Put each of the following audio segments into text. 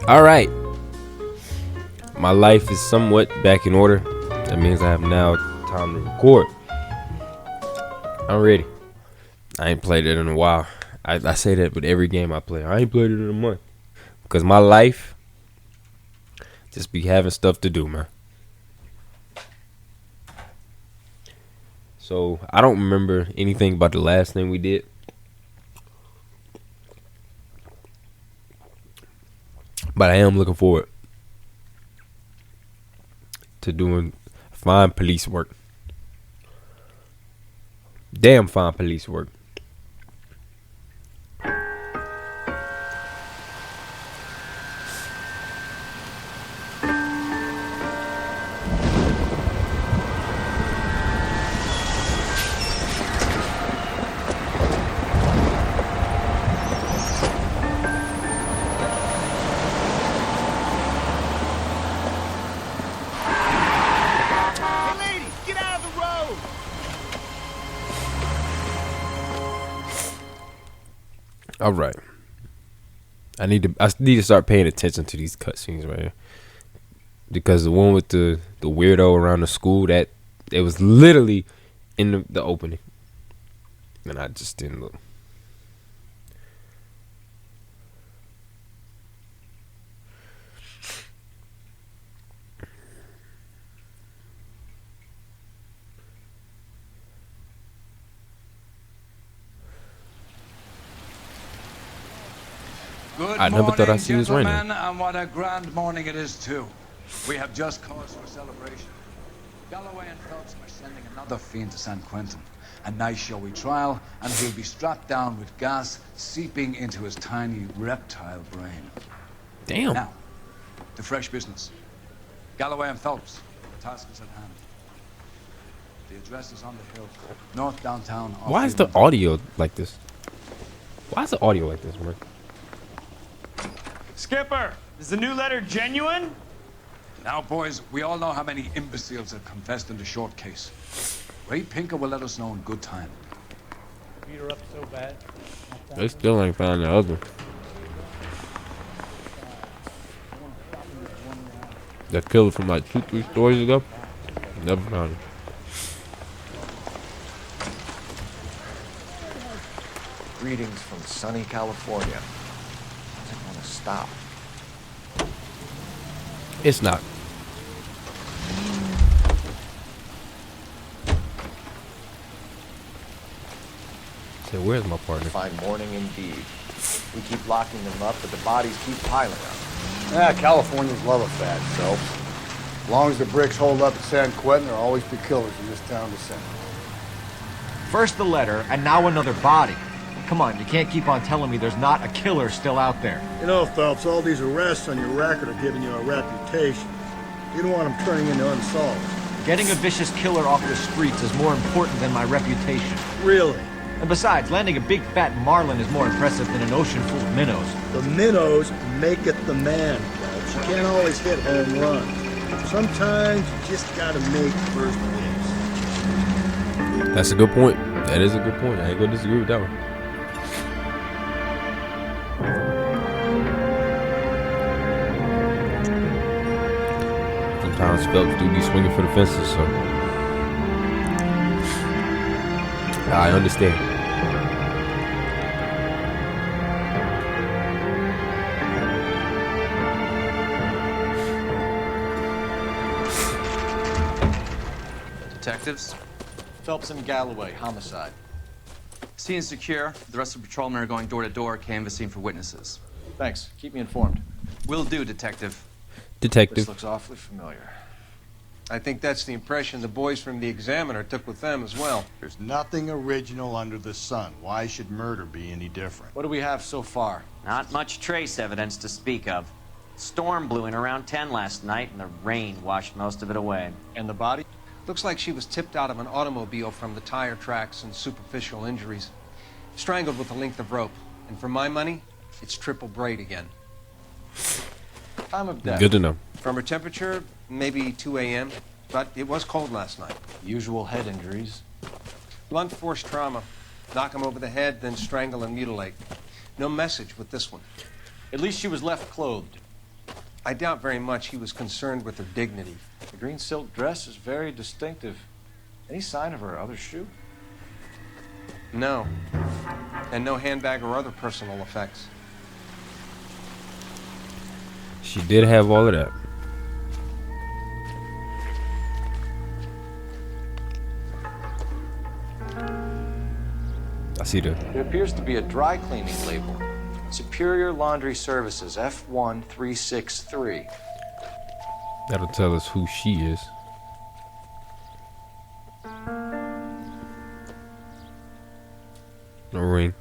All right. My life is somewhat back in order. That means I have now time to record. I'm ready. I ain't played it in a while. I say that with every game I play. I ain't played it in a month. Because my life just be having stuff to do, man. So, I don't remember anything about the last thing we did. But I am looking forward to doing fine police work. Damn fine police work. All right. I need to start paying attention to these cutscenes right here. Because the one with the weirdo around the school, that it was literally in the opening. And I just didn't look. I never thought I'd see this raining. And what a grand morning it is too. We have just cause for celebration. Galloway and Phelps are sending another fiend to San Quentin. A nice showy trial, and he'll be strapped down with gas seeping into his tiny reptile brain. Damn. Now, to fresh business. Galloway and Phelps, the task is at hand. The address is on the hill, north downtown. Why is the audio like this? Why is the audio like this, man? Skipper, is the new letter genuine? Now, boys, we all know how many imbeciles have confessed in the short case. Ray Pinker will let us know in good time. Beat her up so bad. They still ain't found the other. That killer from like 2-3 stories ago. Never found him. Greetings from sunny California. Doesn't want to stop. It's not. So where's my partner? Fine morning indeed. We keep locking them up, but the bodies keep piling up. Yeah, Californians love a fat soap. As long as the bricks hold up at San Quentin, there'll always be killers in this town to send. First the letter, and now another body. Come on, you can't keep on telling me there's not a killer still out there. You know, Phelps, all these arrests on your record are giving you a reputation. You don't want them turning into unsolved. Getting a vicious killer off the streets is more important than my reputation. Really? And besides, landing a big fat marlin is more impressive than an ocean full of minnows. The minnows make it the man, Phelps. You can't always hit home runs. Sometimes you just gotta make first base. That's a good point. That is a good point. I ain't gonna disagree with that one. Sometimes Phelps do be swinging for the fences, so I understand. Detectives? Phelps and Galloway, homicide. Scene is secure. The rest of the patrolmen are going door to door, canvassing for witnesses. Thanks. Keep me informed. Will do, Detective. Detective. This looks awfully familiar. I think that's the impression the boys from the Examiner took with them as well. There's nothing original under the sun. Why should murder be any different? What do we have so far? Not much trace evidence to speak of. Storm blew in around 10 last night, and the rain washed most of it away. And the body? Looks like she was tipped out of an automobile from the tire tracks and superficial injuries. Strangled with a length of rope. And for my money, it's triple braid again. Time of death. Good to know. From her temperature, maybe 2 a.m., but it was cold last night. Usual head injuries. Blunt force trauma. Knock him over the head, then strangle and mutilate. No message with this one. At least she was left clothed. I doubt very much he was concerned with her dignity. The green silk dress is very distinctive. Any sign of her other shoe? No. And no handbag or other personal effects. She did have all of that. I see the. There appears to be a dry cleaning label. Superior Laundry Services, F1363. That'll tell us who she is. No ring.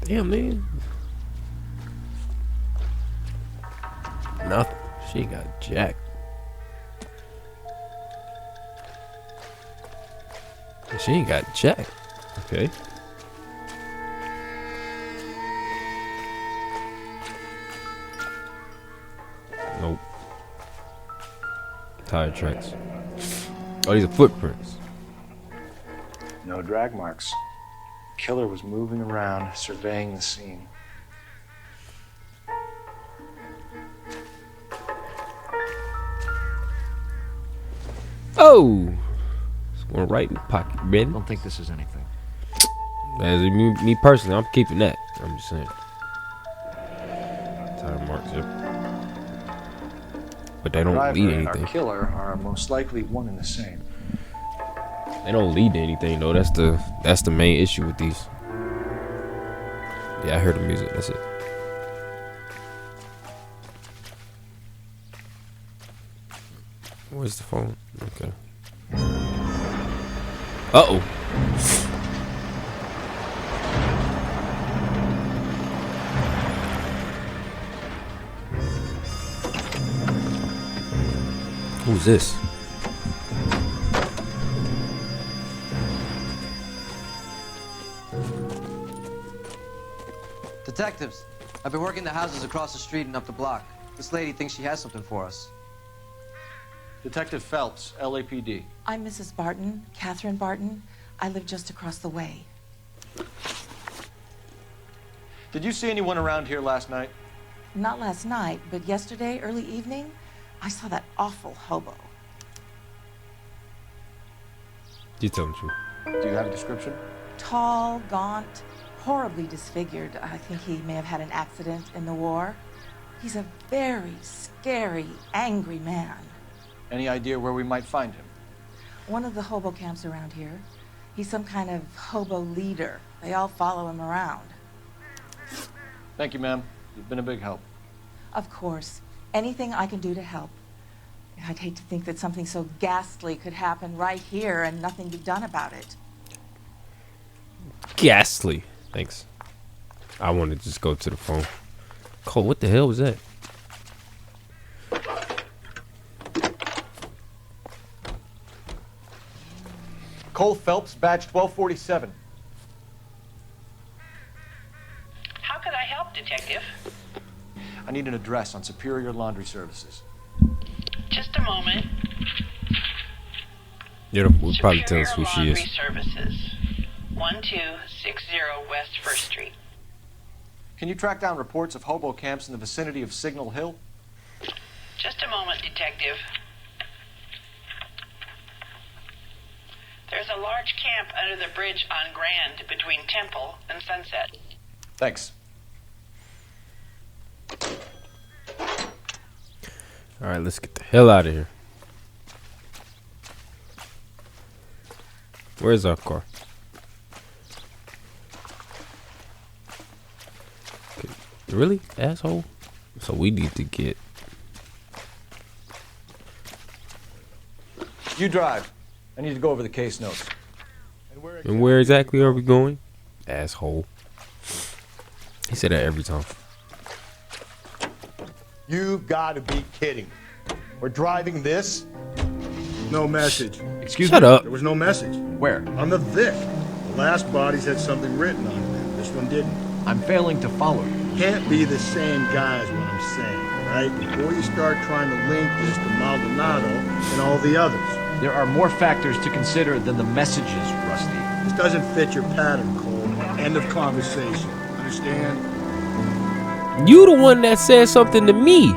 Damn, man. Nothing. She ain't got jack. She ain't got jack. Okay. Nope. Tire tracks. Oh, these are footprints. No drag marks. Killer was moving around, surveying the scene. Oh! It's going right in the pocket, I man. don't think this is anything. As me personally, I'm keeping that. I'm just saying. Tire marks, yep. But they don't Driver lead and anything. our killer are most likely one and the same. They don't lead to anything though. That's the main issue with these. Yeah, I heard the music. That's it. Where's the phone? Okay. Uh-oh. Who's this? Detectives, I've been working the houses across the street and up the block. This lady thinks she has something for us. Detective Phelps, LAPD. I'm Mrs. Barton, Catherine Barton. I live just across the way. Did you see anyone around here last night? Not last night, but yesterday, early evening, I saw that awful hobo. You tell the truth. Do you have a description? Tall, gaunt, horribly disfigured. I think he may have had an accident in the war. He's a very scary, angry man. Any idea where we might find him? One of the hobo camps around here. He's some kind of hobo leader. They all follow him around. Thank you, ma'am. You've been a big help. Of course. Anything I can do to help. I'd hate to think that something so ghastly could happen right here and nothing be done about it. Ghastly. Thanks. I want to just go to the phone. Cole, what the hell was that? Cole Phelps, badge 1247. How could I help, Detective? I need an address on Superior Laundry Services. Just a moment. Yeah, we'll probably tell us who she is. Superior Laundry Services, 1260 West 1st Street. Can you track down reports of hobo camps in the vicinity of Signal Hill? Just a moment, Detective. There's a large camp under the bridge on Grand between Temple and Sunset. Thanks. All right, let's get the hell out of here. Where's our car? Okay. Really, asshole? So we need to get. You drive. I need to go over the case notes. And where exactly are we going? Asshole. He said that every time. You've got to be kidding. We're driving this? No message. Excuse Shut me? up. There was no message. Where? On the Vic. The last bodies had something written on them. This one didn't. I'm failing to follow you. Can't be the same guy is what I'm saying, right? Before you start trying to link this to Maldonado and all the others. There are more factors to consider than the messages, Rusty. This doesn't fit your pattern, Cole. End of conversation. Understand? You the one that said something to me.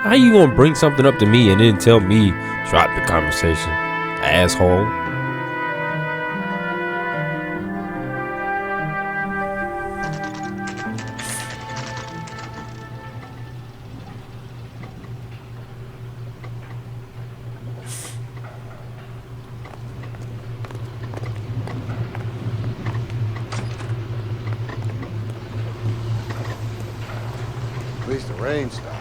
How you gonna bring something up to me and then tell me drop the conversation, asshole? At least the rain stopped.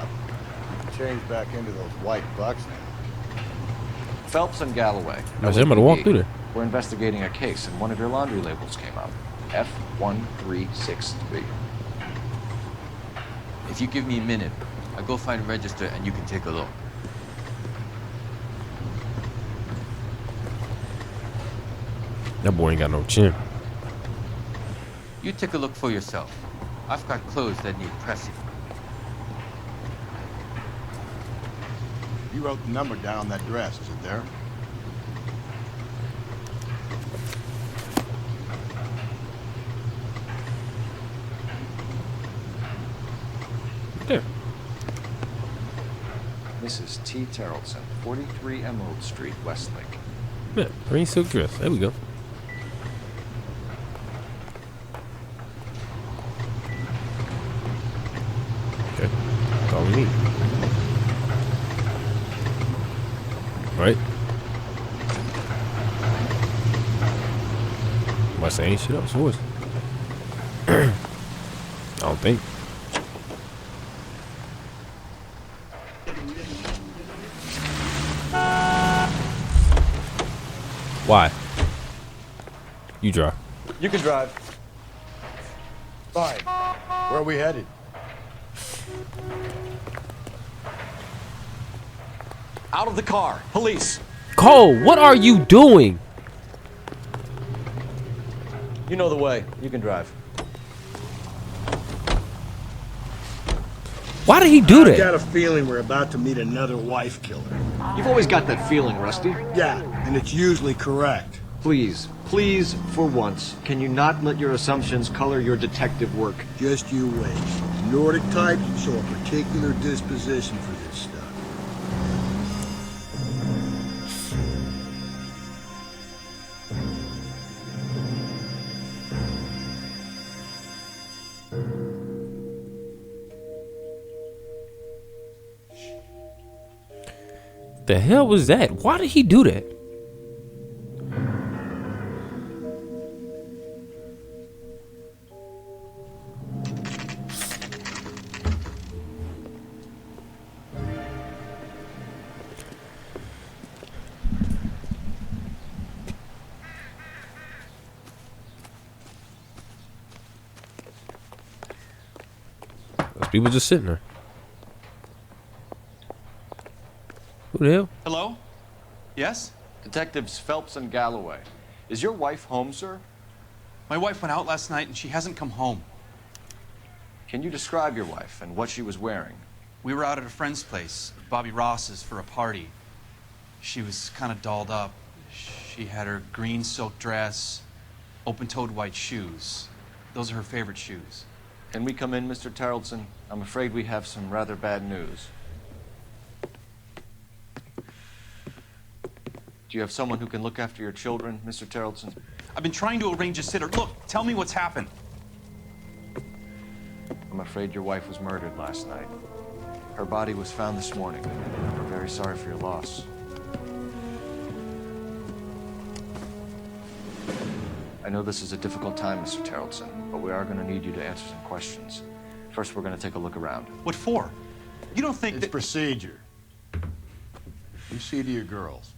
Change back into those white bucks now. Phelps and Galloway. I'm gonna walk through there. We're investigating a case, and one of your laundry labels came up. F1363. If you give me a minute, I'll go find a register and you can take a look. That boy ain't got no chin. You take a look for yourself. I've got clothes that need pressing. You wrote the number down on that dress, is it there? There. Mrs. T. Terrellson, 43 Emerald Street, Westlake. Yeah, green silk dress. There we go. Okay, that's all we need. Right? Am I saying shit else? What? I don't think. Why? You drive. You can drive. Fine. Where are we headed? Out of the car. Police. Cole, what are you doing? You know the way. You can drive. Why did he do I that? got a feeling we're about to meet another wife killer. You've always got that feeling, Rusty. Yeah, and it's usually correct. Please, please, for once, can you not let your assumptions color your detective work? Just you wait. Nordic types show a particular disposition for this stuff. The hell was that? Why did he do that? Those people just sitting there. Who the hell? Hello? Yes? Detectives Phelps and Galloway. Is your wife home, sir? My wife went out last night and she hasn't come home. Can you describe your wife and what she was wearing? We were out at a friend's place, Bobby Ross's, for a party. She was kind of dolled up. She had her green silk dress, open-toed white shoes. Those are her favorite shoes. Can we come in, Mr. Terrellson? I'm afraid we have some rather bad news. Do you have someone who can look after your children, Mr. Terrellson? I've been trying to arrange a sitter. Look, tell me what's happened. I'm afraid your wife was murdered last night. Her body was found this morning. We're very sorry for your loss. I know this is a difficult time, Mr. Terrellson, but we are going to need you to answer some questions. First, we're going to take a look around. What for? You don't think It's procedure. You see to your girls.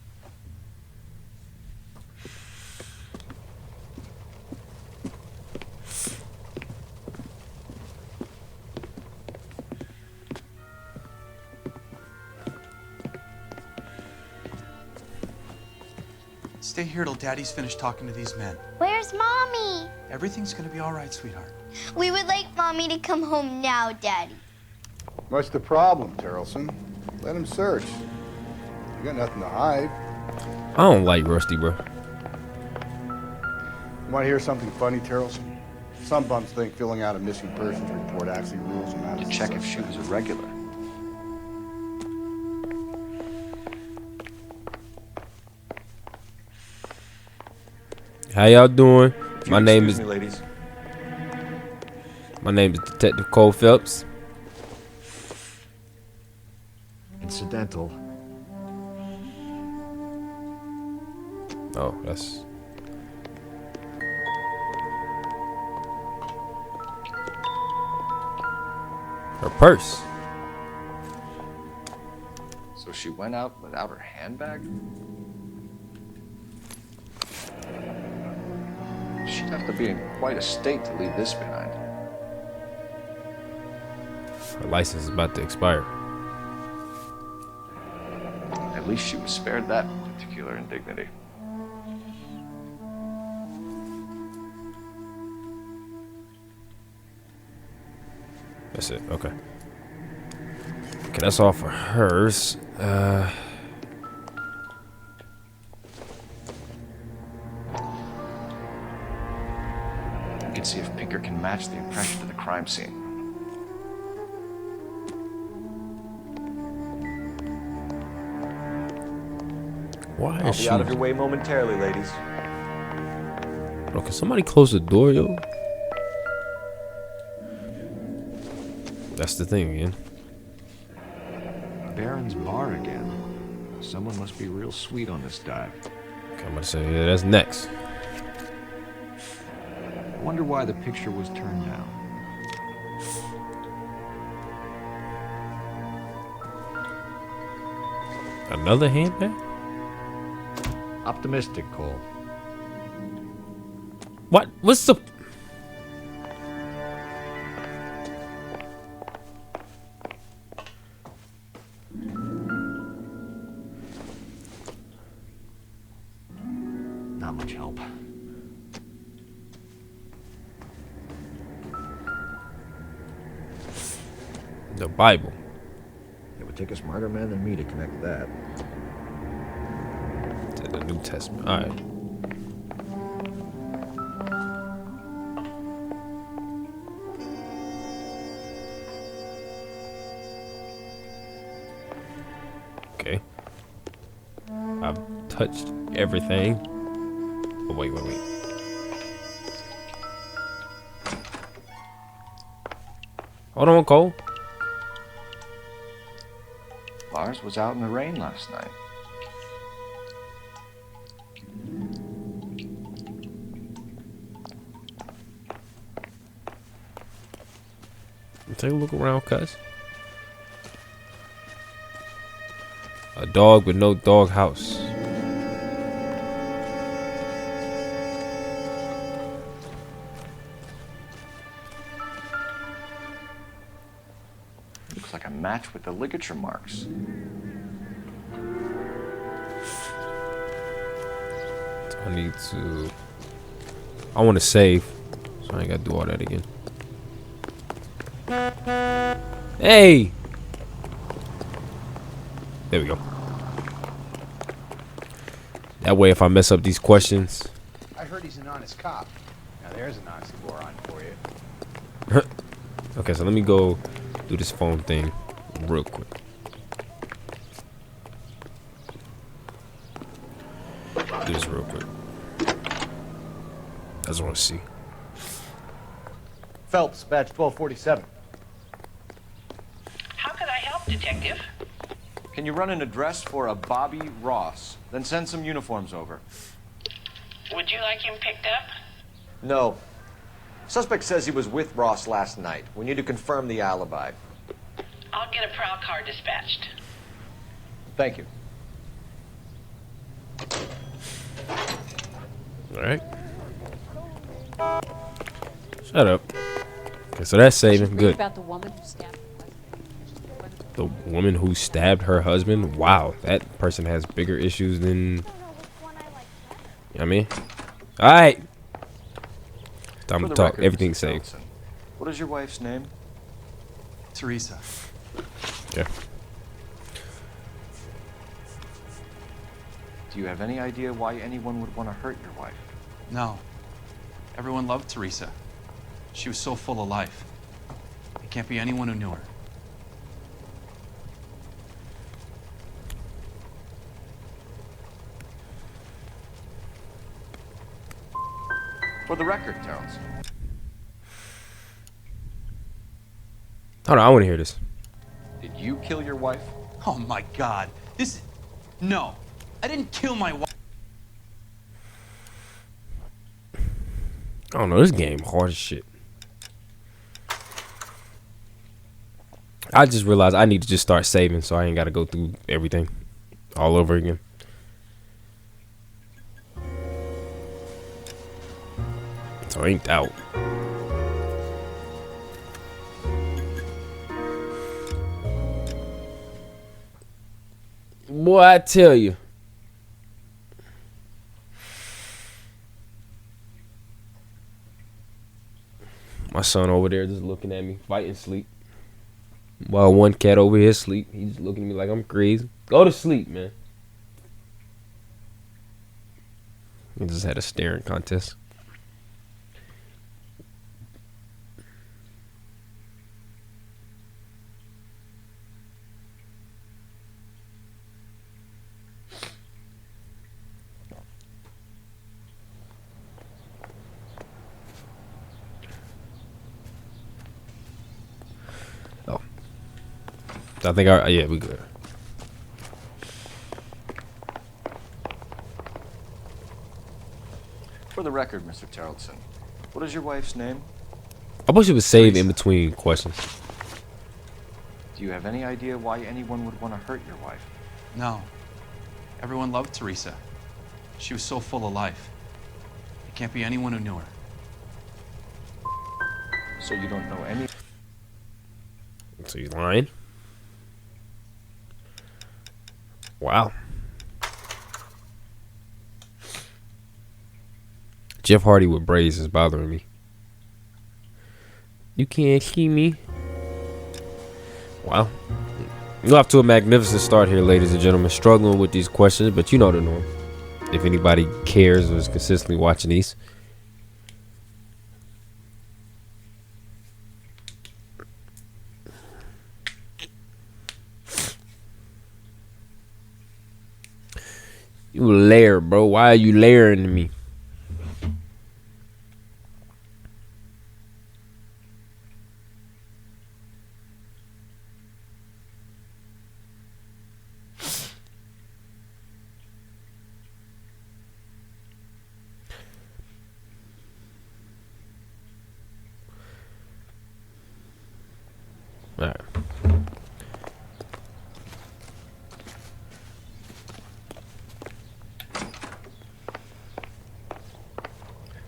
stay here till Daddy's finished talking to these men. Where's Mommy? Everything's gonna be all right, sweetheart. We would like Mommy to come home now, Daddy. What's the problem, Terrelson? Let him search. You got nothing to hide. I don't like Rusty, bro. You want to hear something funny, Terrelson? Some bums think filling out a missing persons report actually rules them out. To check if she was a regular. How y'all doing? My name is ladies. My name is Detective Cole Phelps. Incidental. Oh, that's her purse. So she went out without her handbag? She'd have to be in quite a state to leave this behind. Her license is about to expire. At least she was spared that particular indignity. That's it. Okay. Okay, that's all for hers. You can see if Pinker can match the impression to the crime scene. Why I'll is be she? out of your way momentarily, ladies. Bro, can somebody close the door, yo? That's the thing, man. Baron's bar again. Someone must be real sweet on this dive. Okay, I'm gonna say, yeah, that's next. I wonder why the picture was turned down. Another handbag? Optimistic, Cole. What? What's the? Not much help. The Bible. It would take a smarter man than me to connect that. To the New Testament. All right. Okay. I've touched everything. Oh, wait. Hold on, Cole. Lars was out in the rain last night. Take a look around, cuz. A dog with no dog house. Looks like a match with the ligature marks. I need to. I want to save, so I ain't gotta do all that again. Hey! There we go. That way, if I mess up these questions. I heard he's an honest cop. Now there's an honesty moron for you. Okay, so let me go do this phone thing real quick. Do this real quick. I just want to see. Phelps, badge 1247. How could I help, Detective? Can you run an address for a Bobby Ross? Then send some uniforms over. Would you like him picked up? No. Suspect says he was with Ross last night. We need to confirm the alibi. I'll get a prowl car dispatched. Thank you. All right. Shut up. Okay, so that's saving. Good. About the woman who stabbed The woman who stabbed her husband. Wow, that person has bigger issues than I mean, all right. Time For to the talk. record, Everything's Mr. safe. Johnson, what is your wife's name? Teresa. Okay. Do you have any idea why anyone would want to hurt your wife? No. Everyone loved Teresa. She was so full of life. It can't be anyone who knew her. For the record, Terrence. Hold on, I want to hear this. Did you kill your wife? Oh my God. No. I didn't kill my wife. I don't know. This game hard as shit. I just realized I need to just start saving so I ain't got to go through everything all over again. So I ain't out. Boy, I tell you. My son over there just looking at me, fighting sleep. While one cat over here sleep, he's looking at me like I'm crazy. Go to sleep, man. We just had a staring contest. Oh, I think yeah, we good. For the record, Mr. Tarleton, what is your wife's name? I wish it was saved in between questions. Do you have any idea why anyone would want to hurt your wife? No. Everyone loved Teresa. She was so full of life. It can't be anyone who knew her. So you don't know any... So he's lying? Wow. Jeff Hardy with braids is bothering me. You can't see me. Wow. We're off to a magnificent start here, ladies and gentlemen. Struggling with these questions, but you know the norm. If anybody cares or is consistently watching these. You layer, bro. Why are you layering to me? All right.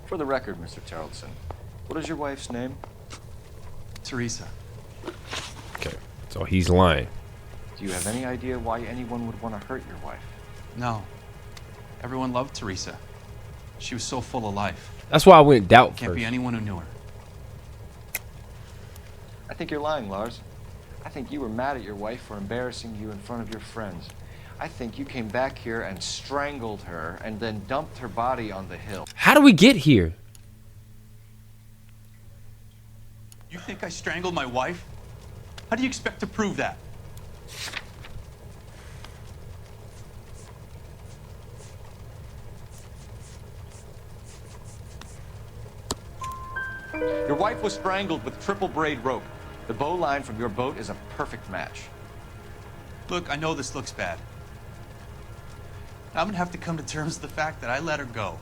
For the record, Mr. Tarleton, what is your wife's name? Teresa. Okay, so he's lying. Do you have any idea why anyone would want to hurt your wife? No. Everyone loved Teresa. She was so full of life. That's why I went doubt Can't be first. anyone who knew her. I think you're lying, Lars. I think you were mad at your wife for embarrassing you in front of your friends. I think you came back here and strangled her and then dumped her body on the hill. How do we get here? You think I strangled my wife? How do you expect to prove that? Your wife was strangled with triple braid rope. The bow line from your boat is a perfect match. Look, I know this looks bad. I'm gonna have to come to terms with the fact that I let her go.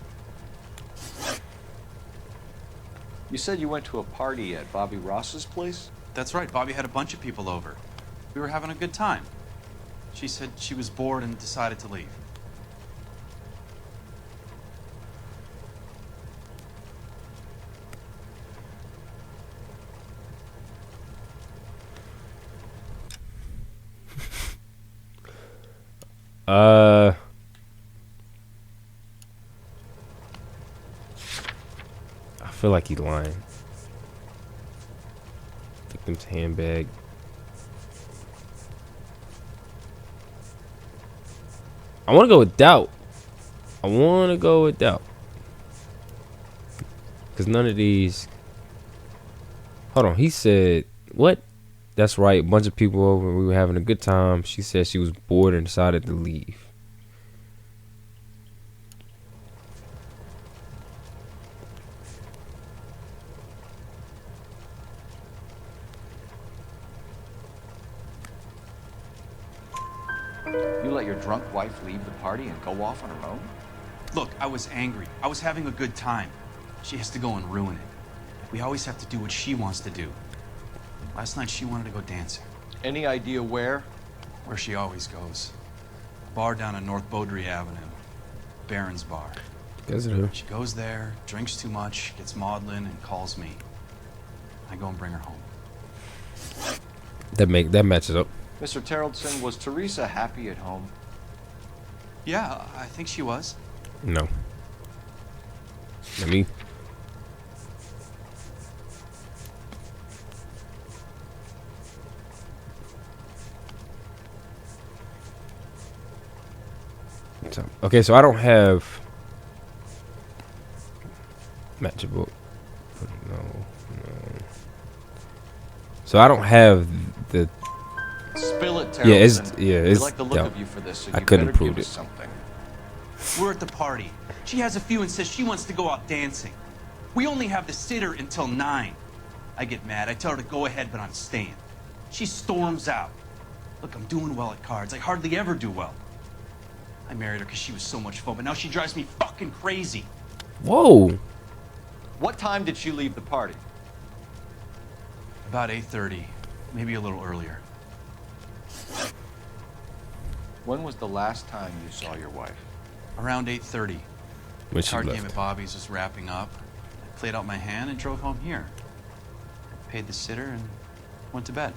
You said you went to a party at Bobby Ross's place? That's right, Bobby had a bunch of people over. We were having a good time. She said she was bored and decided to leave. I feel like he's lying. Victim's handbag. I want to go with doubt. Because none of these... Hold on. He said... What? That's right. A bunch of people over. We were having a good time. She said she was bored and decided to leave. You let your drunk wife leave the party and go off on her own? Look, I was angry. I was having a good time. She has to go and ruin it. We always have to do what she wants to do. Last night she wanted to go dancing. Any idea where? Where she always goes. A bar down on North Beaudry Avenue. Baron's Bar. She goes there, drinks too much, gets maudlin, and calls me. I go and bring her home. That matches up. Mr. Terrellson, was Teresa happy at home? Yeah, I think she was. No. Let me. Okay, so I don't have matchable. No. So I don't have the. Spill it, Yeah, Terrellson. it's. We like the look Yeah, of you for this, so I you couldn't better prove give it. us something. We're at the party. She has a few and says she wants to go out dancing. We only have the sitter until 9. I get mad. I tell her to go ahead, but I'm staying. She storms out. Look, I'm doing well at cards. I hardly ever do well. I married her because she was so much fun, but now she drives me fucking crazy. Whoa. What time did she leave the party? About 8:30, maybe a little earlier. When was the last time you saw your wife? Around 8:30. When she Card left. game at Bobby's was wrapping up. I played out my hand and drove home here. Paid the sitter and went to bed.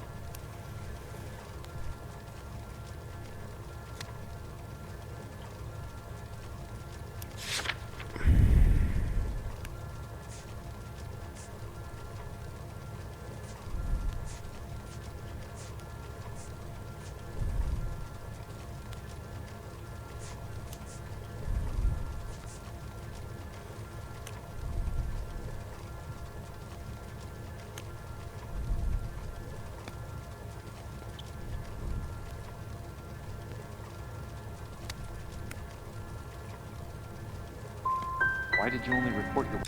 Why did you only report your...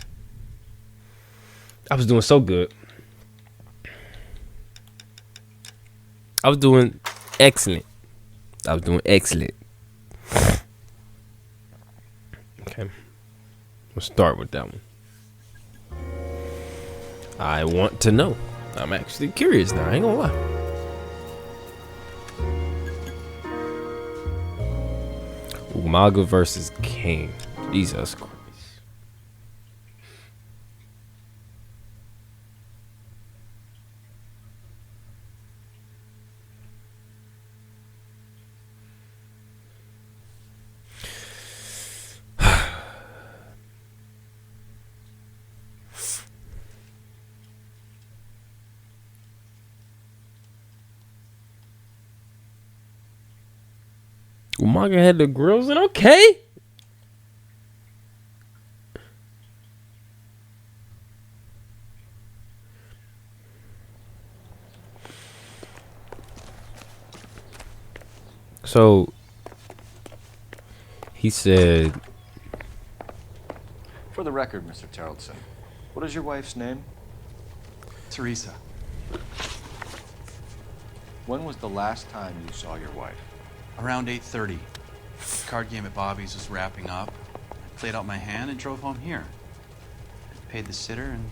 I was doing so good. I was doing excellent. Okay. We'll start with that one. I want to know. I'm actually curious now. I ain't gonna lie. Umaga versus King. Jesus Christ. Umaga had the grills and okay. So he said, For the record, Mr. Terrellson, what is your wife's name? Teresa. When was the last time you saw your wife? Around 8:30. Card game at Bobby's was wrapping up. I played out my hand and drove home here. Paid the sitter and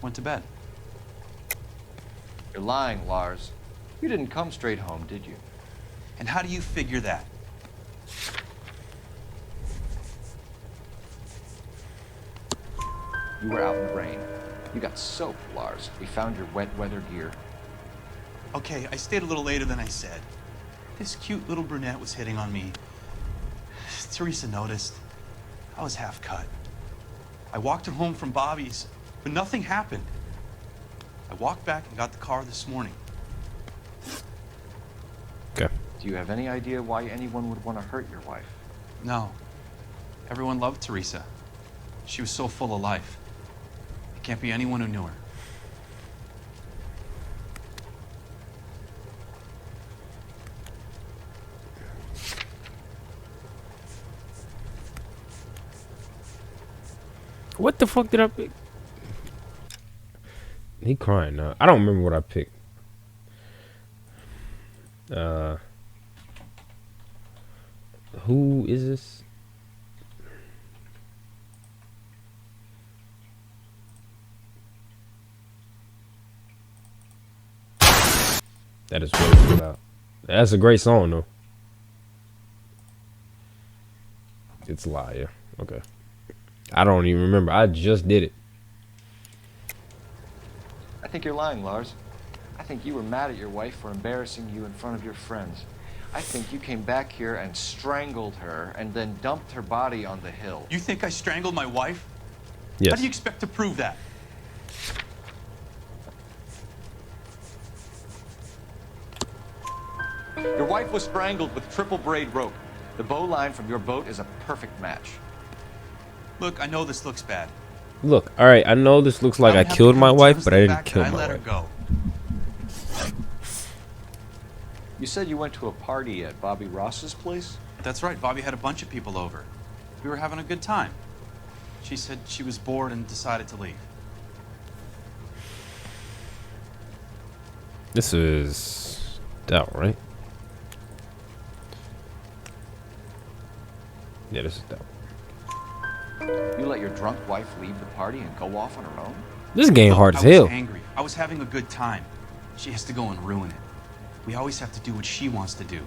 went to bed. You're lying, Lars. You didn't come straight home, did you? And how do you figure that? You were out in the rain. You got soaked, Lars. We found your wet weather gear. Okay, I stayed a little later than I said. This cute little brunette was hitting on me. Teresa noticed. I was half cut. I walked her home from Bobby's, but nothing happened. I walked back and got the car this morning. Okay. Do you have any idea why anyone would want to hurt your wife? No. Everyone loved Teresa. She was so full of life. It can't be anyone who knew her. What the fuck did I pick? He crying now. I don't remember what I picked. Who is this? That is way loud. That's a great song though. It's Liar. Okay. I don't even remember. I just did it. I think you're lying, Lars. I think you were mad at your wife for embarrassing you in front of your friends. I think you came back here and strangled her and then dumped her body on the hill. You think I strangled my wife? Yes. How do you expect to prove that? Your wife was strangled with triple braid rope. The bow line from your boat is a perfect match. Look, I know this looks bad. Look, all right. I know this looks like I killed my wife, but I didn't kill I my let her wife. go. You said you went to a party at Bobby Ross's place? That's right. Bobby had a bunch of people over. We were having a good time. She said she was bored and decided to leave. This is that right? Yeah, this is that. You let your drunk wife leave the party and go off on her own? This game hard as I hell. was angry. I was having a good time. She has to go and ruin it. We always have to do what she wants to do.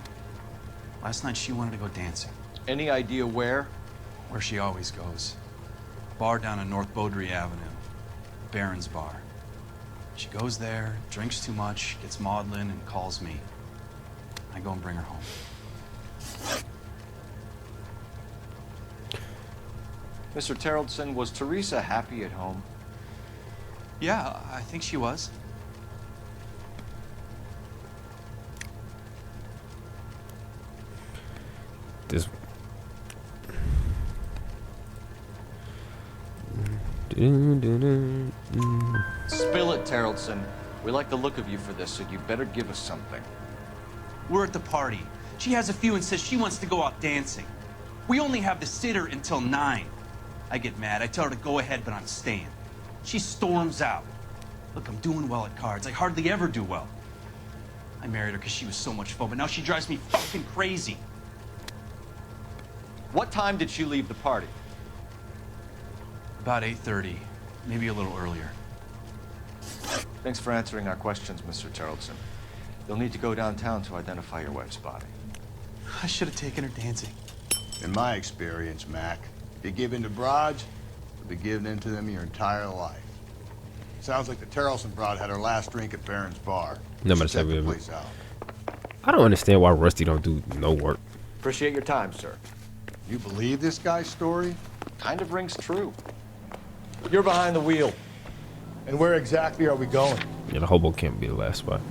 Last night she wanted to go dancing. Any idea where? Where she always goes. A bar down on North Beaudry Avenue. Baron's Bar. She goes there, drinks too much, gets maudlin, and calls me. I go and bring her home. Mr. Terrellson, was Teresa happy at home? Yeah, I think she was. This. Spill it, Terrellson. We like the look of you for this, so you better give us something. We're at the party. She has a few and says she wants to go out dancing. We only have the sitter until 9. I get mad. I tell her to go ahead, but I'm staying. She storms out. Look, I'm doing well at cards. I hardly ever do well. I married her because she was so much fun, but now she drives me fucking crazy. What time did she leave the party? About 8:30, maybe a little earlier. Thanks for answering our questions, Mr. Terrellson. You'll need to go downtown to identify your wife's body. I should have taken her dancing. In my experience, Mac, if you give in to broads, you'll be giving in to them your entire life. Sounds like the Terrellson broad had her last drink at Baron's Bar. Number Check the 7. place out. I don't understand why Rusty don't do no work. Appreciate your time, sir. You believe this guy's story? Kind of rings true. You're behind the wheel. And where exactly are we going? Yeah, the hobo can't be the last spot.